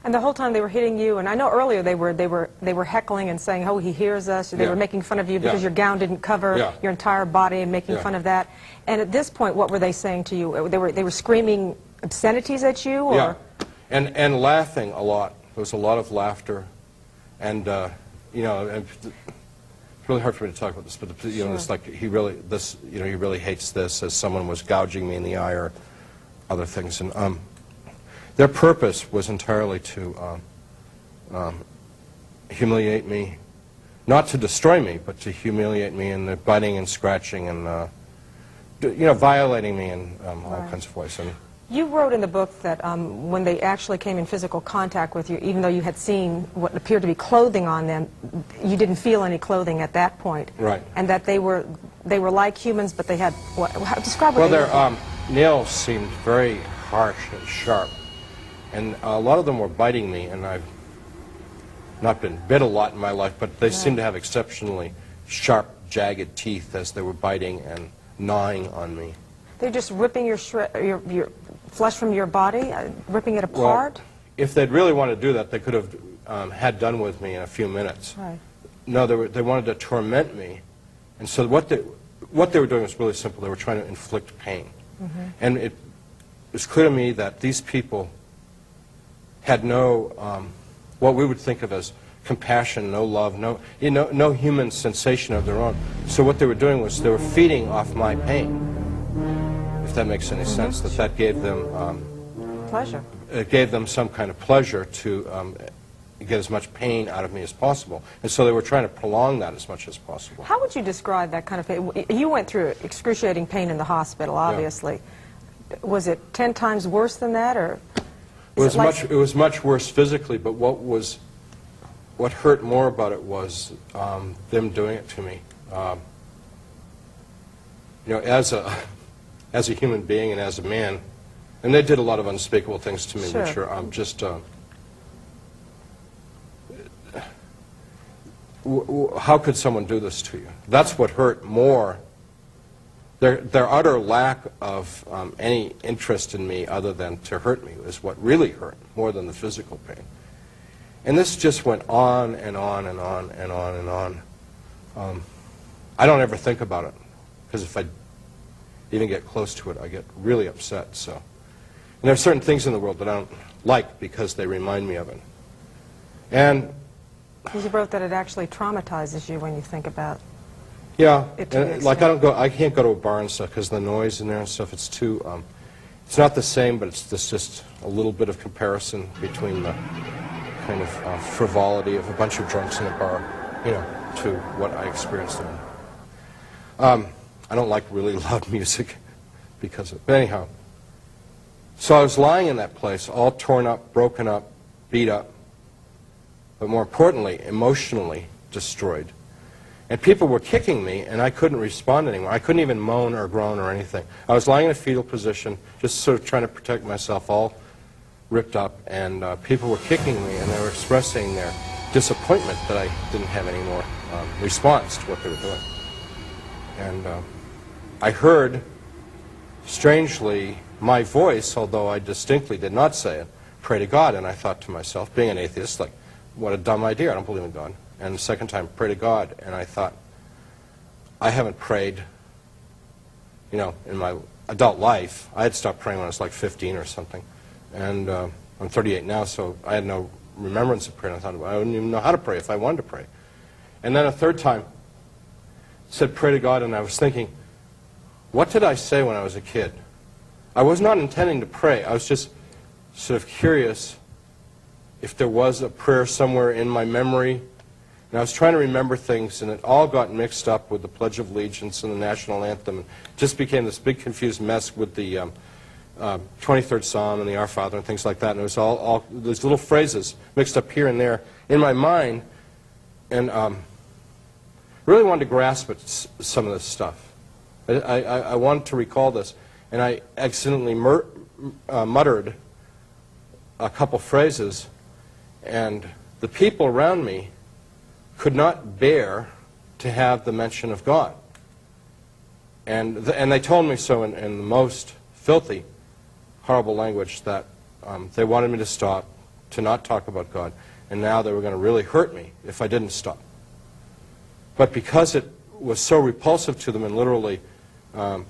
And the whole time they were hitting you, and I know earlier they were heckling and saying, "Oh, he hears us." Or they were making fun of you because your gown didn't cover your entire body and making fun of that. And at this point, what were they saying to you? They were screaming obscenities at you, or? Yeah, and laughing a lot. There was a lot of laughter, and you know, it's really hard for me to talk about this, but you know, it's like he really hates this, as someone was gouging me in the eye or other things, and their purpose was entirely to humiliate me, not to destroy me, but to humiliate me, and they're biting and scratching and you know, violating me in all kinds of ways. And you wrote in the book that when they actually came in physical contact with you, even though you had seen what appeared to be clothing on them, you didn't feel any clothing at that point. Right. And that they were like humans, but they had describe what well, they their nails seemed very harsh and sharp. And a lot of them were biting me, and I've not been bit a lot in my life, but they seemed to have exceptionally sharp, jagged teeth as they were biting and gnawing on me. They're just ripping your flesh from your body, ripping it apart? Well, if they'd really wanted to do that, they could have had done with me in a few minutes. Right. No, they wanted to torment me. And so what they were doing was really simple. They were trying to inflict pain. And it was clear to me that these people had no, what we would think of as compassion, no love, no human sensation of their own. So what they were doing was they were feeding off my pain, if that makes any sense, that gave them pleasure. It gave them some kind of pleasure to get as much pain out of me as possible. And so they were trying to prolong that as much as possible. How would you describe that kind of pain? You went through excruciating pain in the hospital, obviously. Yeah. Was it 10 times worse than that, or? It was much worse physically, but what hurt more about it was them doing it to me. You know, as a human being and as a man, and they did a lot of unspeakable things to me, which are just how could someone do this to you? That's what hurt more. Their utter lack of any interest in me other than to hurt me is what really hurt, more than the physical pain. And this just went on and on and on and on and on. I don't ever think about it, because if I even get close to it, I get really upset. So, and there are certain things in the world that I don't like because they remind me of it. And you wrote that it actually traumatizes you when you think about. Yeah, and like I can't go to a bar and stuff because the noise in there and stuff. It's too. It's not the same, but it's just a little bit of comparison between the kind of frivolity of a bunch of drunks in a bar, you know, to what I experienced there. I don't like really loud music because of it. But anyhow, so I was lying in that place, all torn up, broken up, beat up, but more importantly, emotionally destroyed. And people were kicking me, and I couldn't respond anymore. I couldn't even moan or groan or anything. I was lying in a fetal position, just sort of trying to protect myself, all ripped up, and people were kicking me, and they were expressing their disappointment that I didn't have any more response to what they were doing. And I heard, strangely, my voice, although I distinctly did not say it, pray to God. And I thought to myself, being an atheist, like, what a dumb idea. I don't believe in God. And the second time, pray to God. And I thought, I haven't prayed, you know, in my adult life. I had stopped praying when I was like 15 or something. And I'm 38 now, so I had no remembrance of prayer. And I thought, I wouldn't even know how to pray if I wanted to pray. And then a third time, said pray to God, and I was thinking, what did I say when I was a kid? I was not intending to pray. I was just sort of curious if there was a prayer somewhere in my memory. And I was trying to remember things, and it all got mixed up with the Pledge of Allegiance and the National Anthem. It just became this big confused mess with the 23rd Psalm and the Our Father and things like that. And it was all these little phrases mixed up here and there in my mind. And really wanted to grasp at some of this stuff. I wanted to recall this. And I accidentally muttered a couple phrases, and the people around me could not bear to have the mention of God. And they told me so in the most filthy, horrible language that they wanted me to stop, to not talk about God, and now they were going to really hurt me if I didn't stop. But because it was so repulsive to them and literally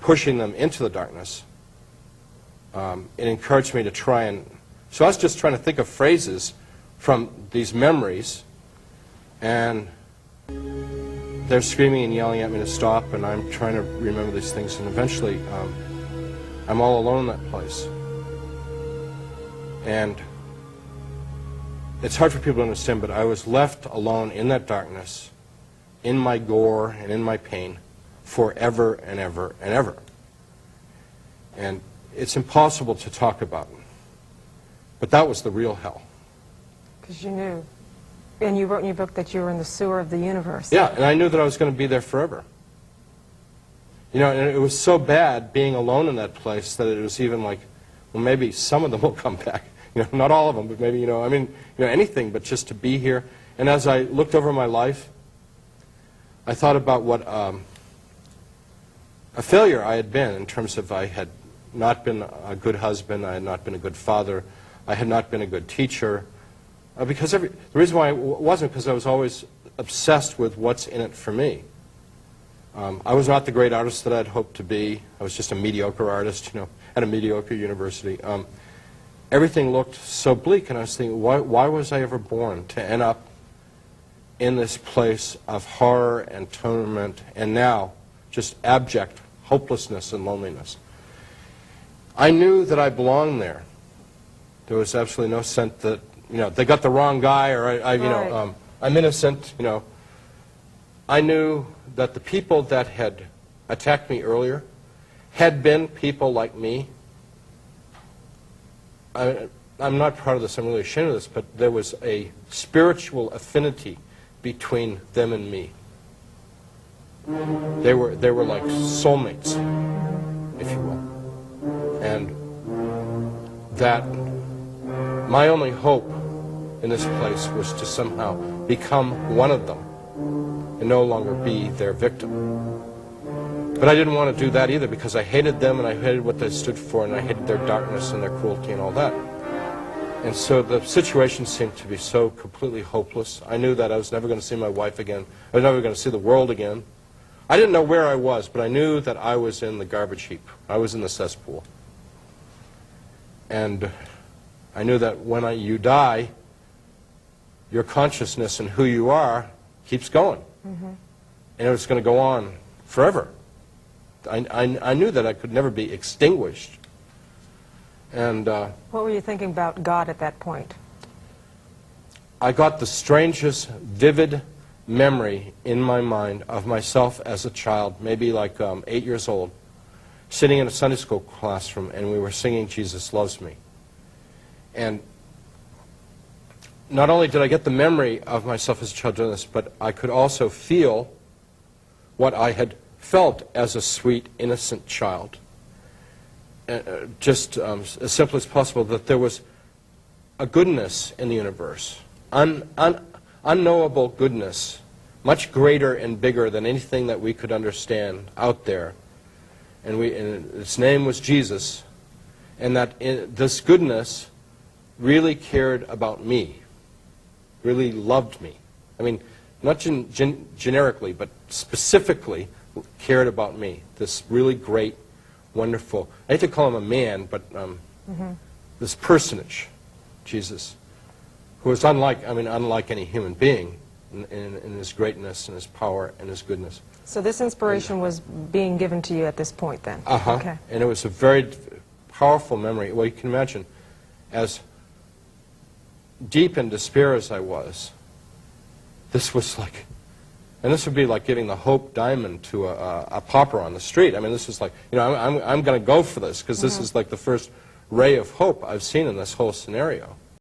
pushing them into the darkness, it encouraged me to try and... So I was just trying to think of phrases from these memories, and they're screaming and yelling at me to stop, and I'm trying to remember these things, and eventually I'm all alone in that place. And it's hard for people to understand, but I was left alone in that darkness, in my gore and in my pain, forever and ever and ever. And it's impossible to talk about. But that was the real hell. Because you knew. And you wrote in your book that you were in the sewer of the universe. Yeah, and I knew that I was going to be there forever. You know, and it was so bad being alone in that place that it was even like, well, maybe some of them will come back. You know, not all of them, but maybe, you know, I mean, you know, anything but just to be here. And as I looked over my life, I thought about what a failure I had been in terms of I had not been a good husband, I had not been a good father, I had not been a good teacher. Because the reason why I wasn't because I was always obsessed with what's in it for me. I was not the great artist that I'd hoped to be. I was just a mediocre artist, you know, at a mediocre university. Everything looked so bleak, and I was thinking, why was I ever born to end up in this place of horror and torment, and now just abject hopelessness and loneliness? I knew that I belonged there. There was absolutely no sense that, you know, they got the wrong guy, or you know, I'm innocent, you know. I knew that the people that had attacked me earlier had been people like me. I'm not proud of this, I'm really ashamed of this, but there was a spiritual affinity between them and me. They were like soulmates, if you will. And that my only hope in this place was to somehow become one of them and no longer be their victim. But I didn't want to do that either because I hated them and I hated what they stood for and I hated their darkness and their cruelty and all that. And so the situation seemed to be so completely hopeless. I knew that I was never going to see my wife again. I was never going to see the world again. I didn't know where I was, but I knew that I was in the garbage heap. I was in the cesspool. And I knew that when you die, your consciousness and who you are keeps going. Mm-hmm. And it was going to go on forever. I knew that I could never be extinguished. And what were you thinking about God at that point? I got the strangest, vivid memory in my mind of myself as a child, maybe like 8 years old, sitting in a Sunday school classroom, and we were singing Jesus Loves Me. And not only did I get the memory of myself as a child doing this, but I could also feel what I had felt as a sweet, innocent child. Just as simple as possible, that there was a goodness in the universe, unknowable goodness, much greater and bigger than anything that we could understand out there. And its name was Jesus, and that this goodness really cared about me, really loved me. I mean, not generically, but specifically cared about me, this really great, wonderful, I hate to call him a man, but this personage, Jesus, who was unlike any human being in his greatness and his power and his goodness. So this inspiration was being given to you at this point then? Okay. And it was a very powerful memory. Well, you can imagine, as deep in despair as I was, this was like, and this would be like giving the Hope Diamond to a pauper on the street. I mean, this is like, you know, I'm going to go for this because this is like the first ray of hope I've seen in this whole scenario.